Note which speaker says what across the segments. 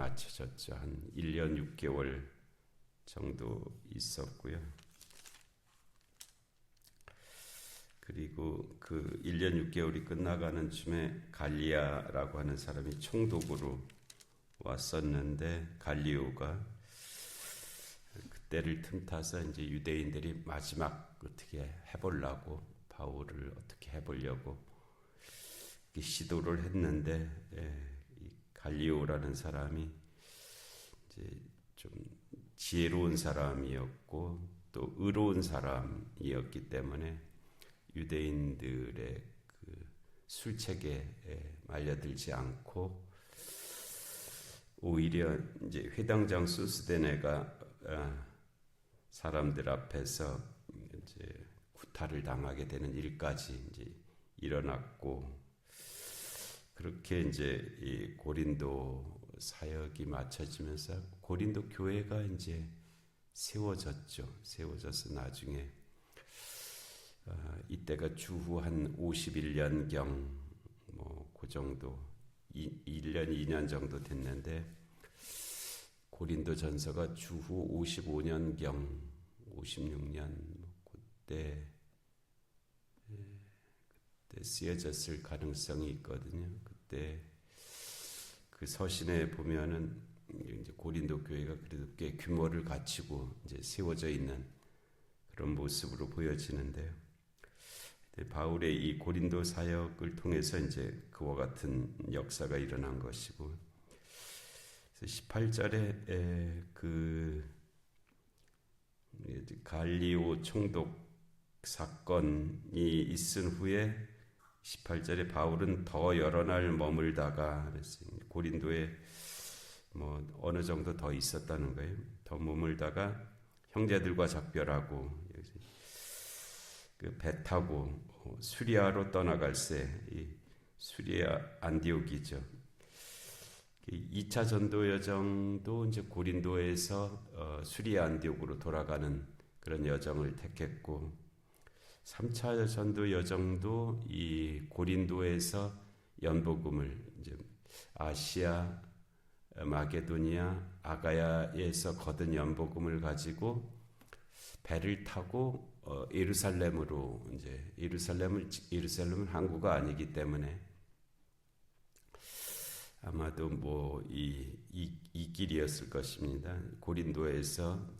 Speaker 1: 맞춰졌죠. 한 1년 6개월 정도 있었고요. 그리고 그 1년 6개월이 끝나가는 쯤에 갈리아라고 하는 사람이 총독으로 왔었는데, 갈리오가 그때를 틈타서 이제 유대인들이 마지막 어떻게 해보려고, 바울을 어떻게 해보려고 시도를 했는데, 이 갈리오라는 사람이 이제 좀 지혜로운 사람이었고 또 의로운 사람이었기 때문에 유대인들의 그 술책에 말려들지 않고 오히려 이제 회당장 소스데네가 사람들 앞에서 이제 구타를 당하게 되는 일까지 이제 일어났고, 그렇게 이제 이 고린도 사역이 맞춰지면서 고린도 교회가 이제 세워졌죠. 세워져서 나중에 이때가 주후 한 51년경 뭐 그 정도 1년 2년 정도 됐는데, 고린도 전서가 주후 55년경 56년 그때 쓰여졌을 가능성이 있거든요. 그때 그 서신에 보면은 이제 고린도 교회가 그래도 꽤 규모를 갖추고 이제 세워져 있는 그런 모습으로 보여지는데요. 바울의 이 고린도 사역을 통해서 이제 그와 같은 역사가 일어난 것이고, 18절에 그 갈리오 총독 사건이 있은 후에 18절에 바울은 더 여러 날 머물다가, 고린도에 뭐 어느 정도 더 있었다는 거예요. 더 머물다가 형제들과 작별하고 그 배 타고 수리아로 떠나갈새, 이 수리아 안디옥이죠. 2차 전도 여정도 이제 고린도에서 수리아 안디옥으로 돌아가는 그런 여정을 택했고, 3차 전도 여정도 이 고린도에서 연복음을 이제 아시아, 마게도니아, 아가야에서 거둔 연복음을 가지고 배를 타고 예루살렘으로, 이제 예루살렘은 항구가 아니기 때문에 아마도 뭐 이 길이었을 것입니다. 고린도에서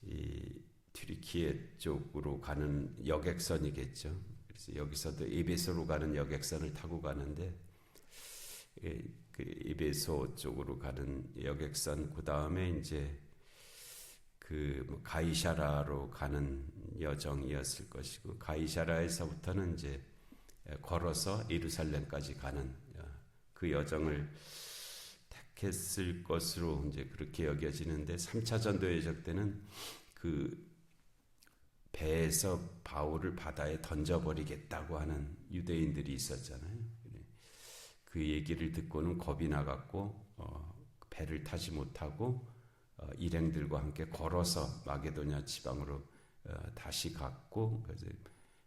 Speaker 1: 이 튀르키예 쪽으로 가는 여객선이겠죠. 그래서 여기서도 에베소로 가는 여객선을 타고 가는데, 그 에베소 쪽으로 가는 여객선, 그 다음에 이제 그 가이사라로 가는 여정이었을 것이고, 가이사라에서부터는 이제 걸어서 예루살렘까지 가는 그 여정을 택했을 것으로 이제 그렇게 여겨지는데, 3차 전도 여정 때는 그 배에서 바울을 바다에 던져버리겠다고 하는 유대인들이 있었잖아요. 그 얘기를 듣고는 겁이 나갔고 배를 타지 못하고 일행들과 함께 걸어서 마게도냐 지방으로 다시 갔고, 그래서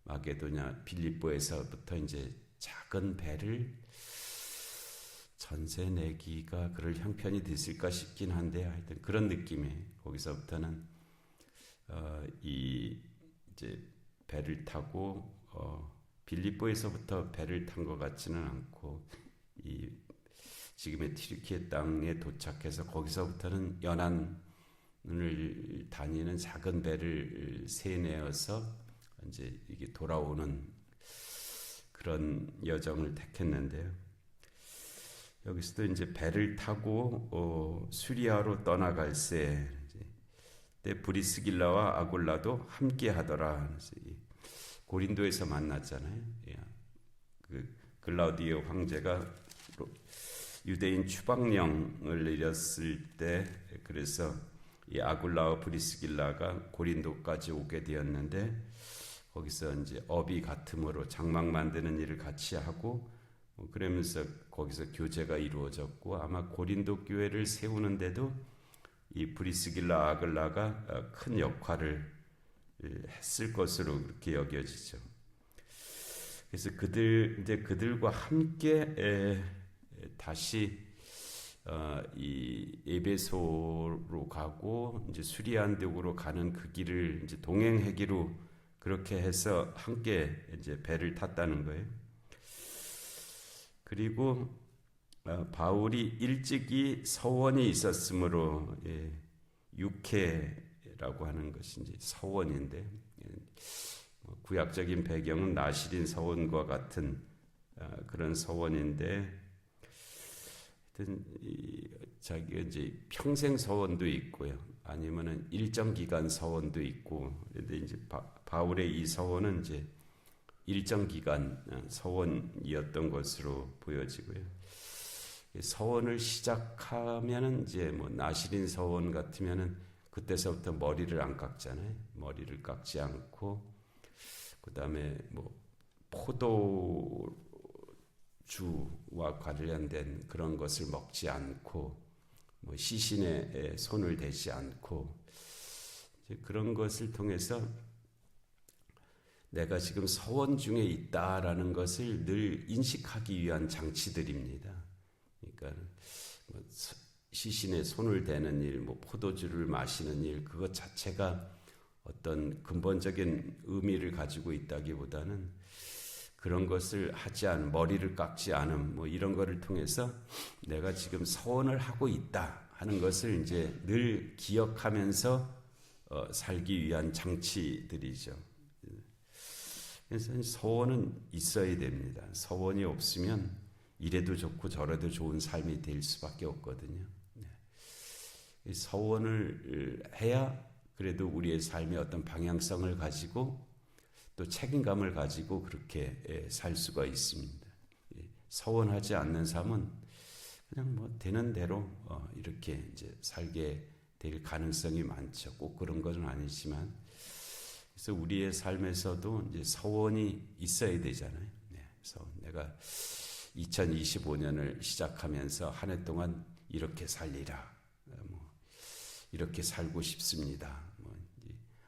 Speaker 1: 마게도냐 빌립보에서부터 이제 작은 배를 전세 내기가 그럴 형편이 됐을까 싶긴 한데, 하여튼 그런 느낌이, 거기서부터는 이제 배를 타고 빌립보에서부터 배를 탄 것 같지는 않고, 이 지금의 튀르키예 땅에 도착해서 거기서부터는 연안을 다니는 작은 배를 세내어서 이제 이게 돌아오는 그런 여정을 택했는데요. 여기서도 이제 배를 타고 수리아로 떠나갈새, 때 브리스길라와 아굴라도 함께 하더라. 고린도에서 만났잖아요. 그 글라우디오 황제가 유대인 추방령을 내렸을 때, 그래서 이 아굴라와 브리스길라가 고린도까지 오게 되었는데, 거기서 이제 업이 같음으로 장막 만드는 일을 같이 하고, 그러면서 거기서 교제가 이루어졌고, 아마 고린도 교회를 세우는데도 이 브리스길라 아글라가 큰 역할을 했을 것으로 그렇게 여겨지죠. 그래서 그들과 함께 다시 이 에베소로 가고 이제 수리안독으로 가는 그 길을 이제 동행하기로 그렇게 해서 함께 이제 배를 탔다는 거예요. 그리고 바울이 일찍이 서원이 있었으므로 육해라고 하는 것이 이제 서원인데 구약적인 배경은 나실인 서원과 같은 그런 서원인데 자기가 이제 평생 서원도 있고요. 아니면은 일정 기간 서원도 있고. 그런데 이제 바울의 이 서원은 이제 일정 기간 서원이었던 것으로 보여지고요. 서원을 시작하면은 이제 뭐 나실인 서원 같으면은 그때서부터 머리를 안 깎잖아요. 머리를 깎지 않고 그다음에 뭐 포도주와 관련된 그런 것을 먹지 않고 뭐 시신에 손을 대지 않고 이제 그런 것을 통해서 내가 지금 서원 중에 있다라는 것을 늘 인식하기 위한 장치들입니다. 그러니까 뭐 시신에 손을 대는 일, 뭐 포도주를 마시는 일, 그것 자체가 어떤 근본적인 의미를 가지고 있다기보다는 그런 것을 하지 않은, 머리를 깎지 않음, 뭐 이런 거를 통해서 내가 지금 서원을 하고 있다 하는 것을 이제 늘 기억하면서 살기 위한 장치들이죠. 그래서 서원은 있어야 됩니다. 서원이 없으면 이래도 좋고 저래도 좋은 삶이 될 수밖에 없거든요. 서원을 해야 그래도 우리의 삶의 어떤 방향성을 가지고 또 책임감을 가지고 그렇게 살 수가 있습니다. 서원하지 않는 삶은 그냥 뭐 되는 대로 이렇게 이제 살게 될 가능성이 많죠. 꼭 그런 것은 아니지만, 그래서 우리의 삶에서도 이제 서원이 있어야 되잖아요. 그래서 내가 2025년을 시작하면서 한 해 동안 이렇게 살리라, 뭐 이렇게 살고 싶습니다. 뭐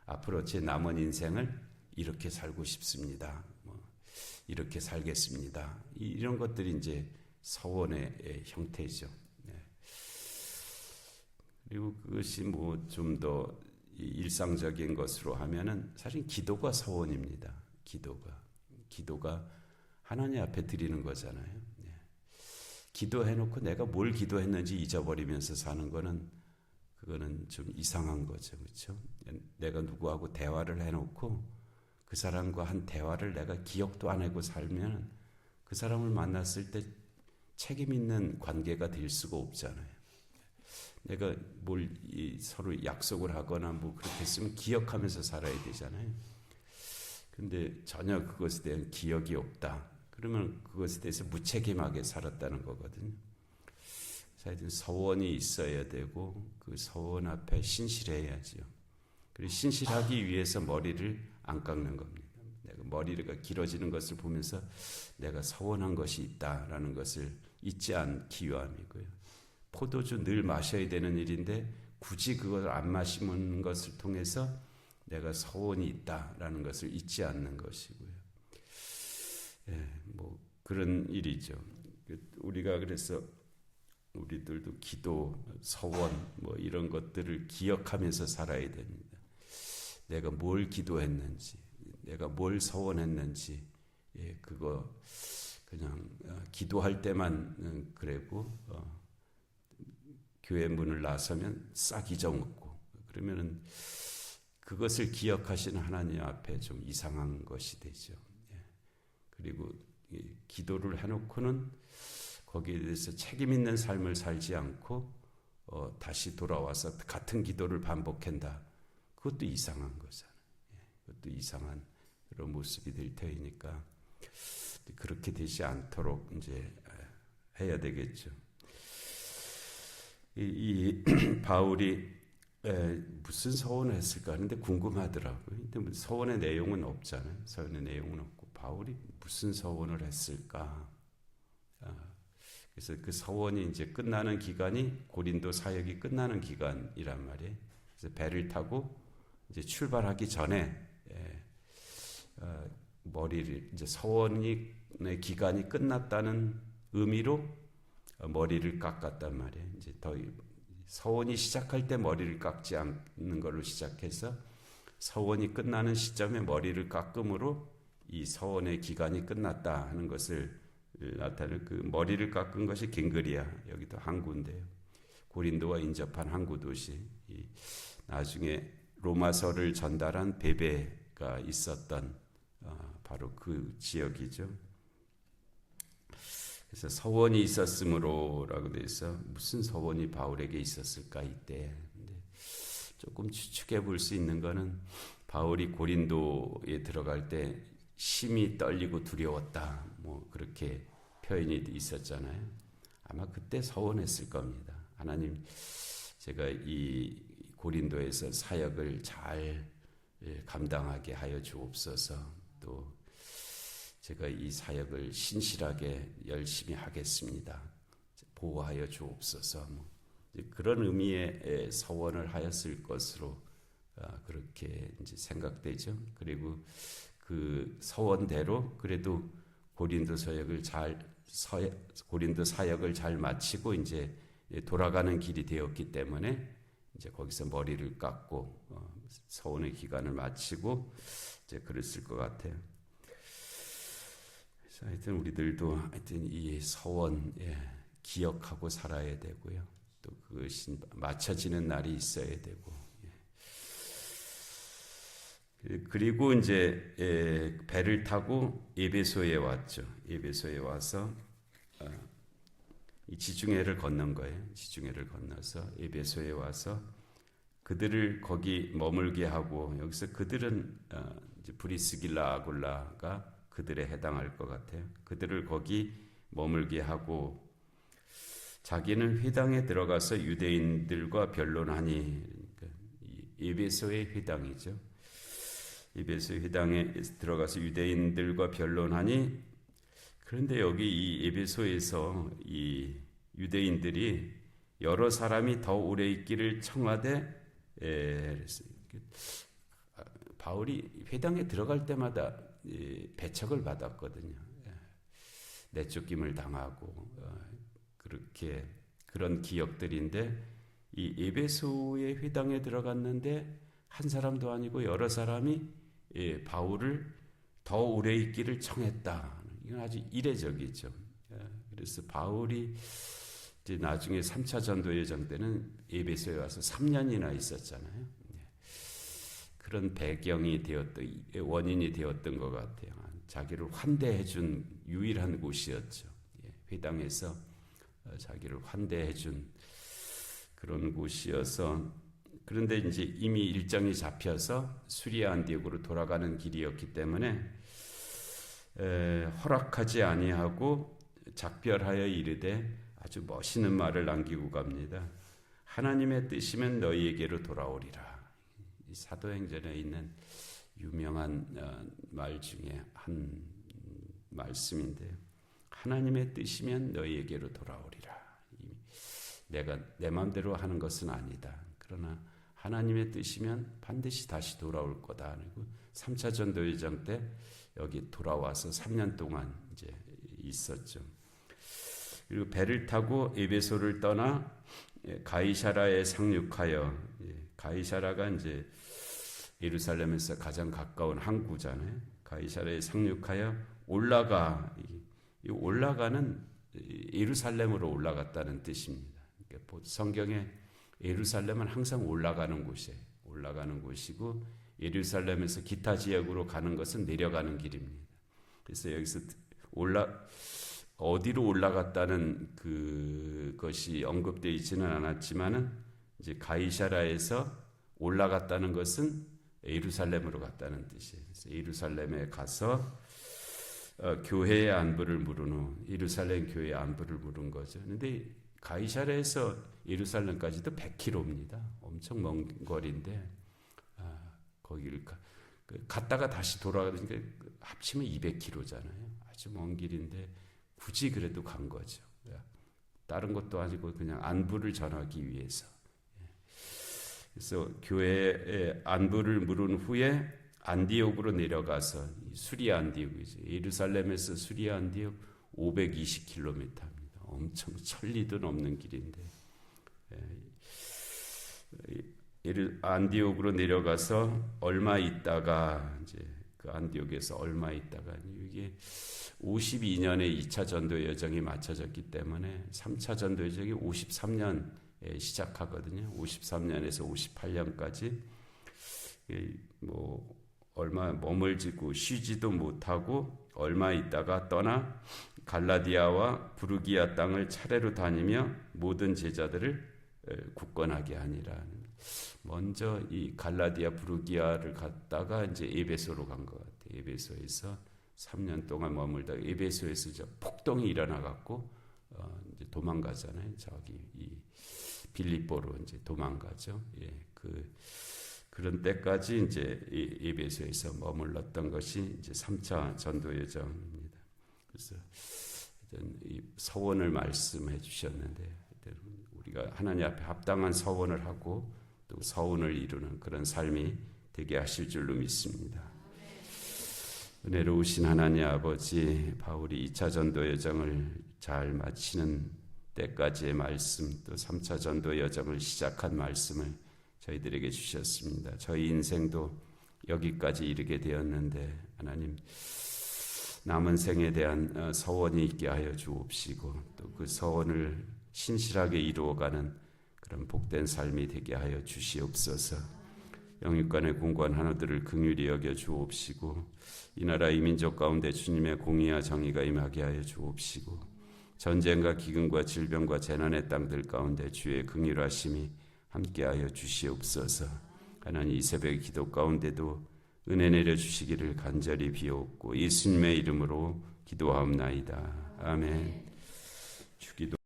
Speaker 1: 앞으로 제 남은 인생을 이렇게 살고 싶습니다. 뭐 이렇게 살겠습니다. 이런 것들이 이제 서원의 형태죠. 그리고 그것이 뭐 좀 더 일상적인 것으로 하면은 사실 기도가 서원입니다. 기도가 하나님 앞에 드리는 거잖아요. 기도해놓고 내가 뭘 기도했는지 잊어버리면서 사는 거는 그거는 좀 이상한 거죠, 그렇죠? 내가 누구하고 대화를 해놓고 그 사람과 한 대화를 내가 기억도 안 하고 살면 그 사람을 만났을 때 책임 있는 관계가 될 수가 없잖아요. 내가 뭘 서로 약속을 하거나 뭐 그렇게 했으면 기억하면서 살아야 되잖아요. 근데 전혀 그것에 대한 기억이 없다. 그러면 그것에 대해서 무책임하게 살았다는 거거든요. 하여튼 서원이 있어야 되고 그 서원 앞에 신실해야지요. 그리고 신실하기 위해서 머리를 안 깎는 겁니다. 내가 머리가 길어지는 것을 보면서 내가 서원한 것이 있다라는 것을 잊지 않기 위함이고요. 포도주 늘 마셔야 되는 일인데 굳이 그걸 안 마시는 것을 통해서 내가 서원이 있다라는 것을 잊지 않는 것이고요. 뭐 그런 일이죠. 우리가 그래서 우리들도 기도, 서원 뭐 이런 것들을 기억하면서 살아야 됩니다. 내가 뭘 기도했는지, 내가 뭘 서원했는지, 그거 그냥 기도할 때만 그래고 교회 문을 나서면 싹 잊어먹고 그러면은 그것을 기억하시는 하나님 앞에 좀 이상한 것이 되죠. 그리고 기도를 해놓고는 거기에 대해서 책임 있는 삶을 살지 않고 다시 돌아와서 같은 기도를 반복한다. 그것도 이상한 거잖아요. 그것도 이상한 그런 모습이 될 터이니까 그렇게 되지 않도록 이제 해야 되겠죠. 이 바울이 무슨 서원을 했을까 하는데 궁금하더라고요. 근데 서원의 내용은 없잖아요. 서원의 내용은 없고 바울이 무슨 서원을 했을까? 그래서 그 서원이 이제 끝나는 기간이 고린도 사역이 끝나는 기간이란 말이에요. 그래서 배를 타고 이제 출발하기 전에 머리를 이제 서원의 기간이 끝났다는 의미로 머리를 깎았단 말이에요. 이제 더 서원이 시작할 때 머리를 깎지 않는 걸로 시작해서 서원이 끝나는 시점에 머리를 깎음으로 이 서원의 기간이 끝났다 하는 것을 나타내는 그 머리를 깎은 것이 갱그리아, 여기도 항구인데요. 고린도와 인접한 항구 도시. 나중에 로마서를 전달한 베베가 있었던 바로 그 지역이죠. 그래서 서원이 있었으므로라고 돼서 무슨 서원이 바울에게 있었을까 이때. 조금 추측해 볼 수 있는 거는 바울이 고린도에 들어갈 때 심히 떨리고 두려웠다. 뭐 그렇게 표현이 있었잖아요. 아마 그때 서원했을 겁니다. 하나님, 제가 이 고린도에서 사역을 잘 감당하게 하여 주옵소서. 또 제가 이 사역을 신실하게 열심히 하겠습니다. 보호하여 주옵소서. 그런 의미의 서원을 하였을 것으로 그렇게 이제 생각되죠. 그리고 그 서원대로 그래도 고린도 사역을 잘 마치고 이제 돌아가는 길이 되었기 때문에 이제 거기서 머리를 깎고 서원의 기간을 마치고 이제 그랬을 것 같아요. 그래서 하여튼 우리들도 하여튼 이 서원 기억하고 살아야 되고요. 또 그것이 맞춰지는 날이 있어야 되고. 그리고 이제 배를 타고 에베소에 왔죠. 에베소에 와서 이 지중해를 건넌 거예요. 지중해를 건너서 에베소에 와서 그들을 거기 머물게 하고, 여기서 그들은 이제 브리스길라 아굴라가 그들에 해당할 것 같아요. 그들을 거기 머물게 하고 자기는 회당에 들어가서 유대인들과 변론하니, 그러니까 에베소의 회당이죠. 에베소 회당에 들어가서 유대인들과 변론하니, 그런데 여기 이 에베소에서 이 유대인들이 여러 사람이 더 오래 있기를 청하되, 바울이 회당에 들어갈 때마다 배척을 받았거든요. 내쫓김을 당하고 그렇게 그런 기억들인데, 이 에베소의 회당에 들어갔는데 한 사람도 아니고 여러 사람이 바울을 더 오래 있기를 청했다. 이건 아주 이례적이죠. 그래서 바울이 이제 나중에 3차 전도 여정 때는 에베소에 와서 3년이나 있었잖아요. 그런 배경이 되었던, 원인이 되었던 것 같아요. 자기를 환대해준 유일한 곳이었죠. 회당에서 자기를 환대해준 그런 곳이어서, 그런데 이제 이미 일정이 잡혀서 수리아 안디옥으로 돌아가는 길이었기 때문에 허락하지 아니하고 작별하여 이르되 아주 멋있는 말을 남기고 갑니다. 하나님의 뜻이면 너희에게로 돌아오리라. 이 사도행전에 있는 유명한 말 중에 한 말씀인데요. 하나님의 뜻이면 너희에게로 돌아오리라. 내가 내 마음대로 하는 것은 아니다. 그러나 하나님의 뜻이면 반드시 다시 돌아올 거다. 그리고 3차 전도 여정 때 여기 돌아와서 3년 동안 이제 있었죠. 그리고 배를 타고 에베소를 떠나 가이사라에 상륙하여, 가이사라가 이제 예루살렘에서 가장 가까운 항구잖아요. 가이사라에 상륙하여 올라가, 이 올라가는 예루살렘으로 올라갔다는 뜻입니다. 그러니까 성경에 예루살렘은 항상 올라가는 곳이에요. 올라가는 곳이고, 예루살렘에서 기타 지역으로 가는 것은 내려가는 길입니다. 그래서 여기서 어디로 올라갔다는 그것이 언급되어 있지는 않았지만은, 이제 가이사라에서 올라갔다는 것은 예루살렘으로 갔다는 뜻이에요. 그래서 예루살렘에 가서 교회의 안부를 물은 후, 예루살렘 교회의 안부를 물은 거죠. 그런데 가이사라에서 예루살렘까지도 100km입니다. 엄청 먼 거리인데, 거기를 갔다가 다시 돌아가니까 합치면 200km잖아요. 아주 먼 길인데 굳이 그래도 간 거죠. 다른 것도 아니고 그냥 안부를 전하기 위해서. 그래서 교회의 안부를 물은 후에 안디옥으로 내려가서, 수리아 안디옥이죠. 예루살렘에서 수리아 안디옥 520km입니다. 엄청 천리도 넘는 길인데 안디옥으로 내려가서 얼마 있다가 이제 그 안디옥에서 얼마 있다가 이게 52년에 2차 전도 여정이 마쳐졌기 때문에 3차 전도 여정이 53년에 시작하거든요. 53년에서 58년까지 뭐 얼마 머물지고 쉬지도 못하고 얼마 있다가 떠나 갈라디아와 부르기아 땅을 차례로 다니며 모든 제자들을 굳건하게 하니라. 먼저 이 갈라디아 부르기아를 갔다가 이제 에베소로 간 것 같아요. 에베소에서 3년 동안 머물다가 에베소에서 이제 폭동이 일어나 갖고 이제 도망가잖아요. 저기 이 빌립보로 이제 도망가죠. 예, 그런 때까지 이제 에베소에서 머물렀던 것이 이제 3차 전도 여정입니다. 그래서 이 서원을 말씀해 주셨는데 우리가 하나님 앞에 합당한 서원을 하고 또 서원을 이루는 그런 삶이 되게 하실 줄로 믿습니다. 은혜로우신 하나님 아버지, 바울이 2차 전도 여정을 잘 마치는 때까지의 말씀, 또 3차 전도 여정을 시작한 말씀을 저희들에게 주셨습니다. 저희 인생도 여기까지 이르게 되었는데 하나님 남은 생에 대한 서원이 있게 하여 주옵시고 또 그 서원을 신실하게 이루어가는 그런 복된 삶이 되게 하여 주시옵소서. 영육간의 공고한 한우들을 긍휼히 여겨 주옵시고 이 나라 이 민족 가운데 주님의 공의와 정의가 임하게 하여 주옵시고 전쟁과 기근과 질병과 재난의 땅들 가운데 주의 긍휼하심이 함께하여 주시옵소서. 하나님 이 새벽의 기도 가운데도 은혜 내려 주시기를 간절히 비옵고 예수님의 이름으로 기도하옵나이다. 아멘. 주기도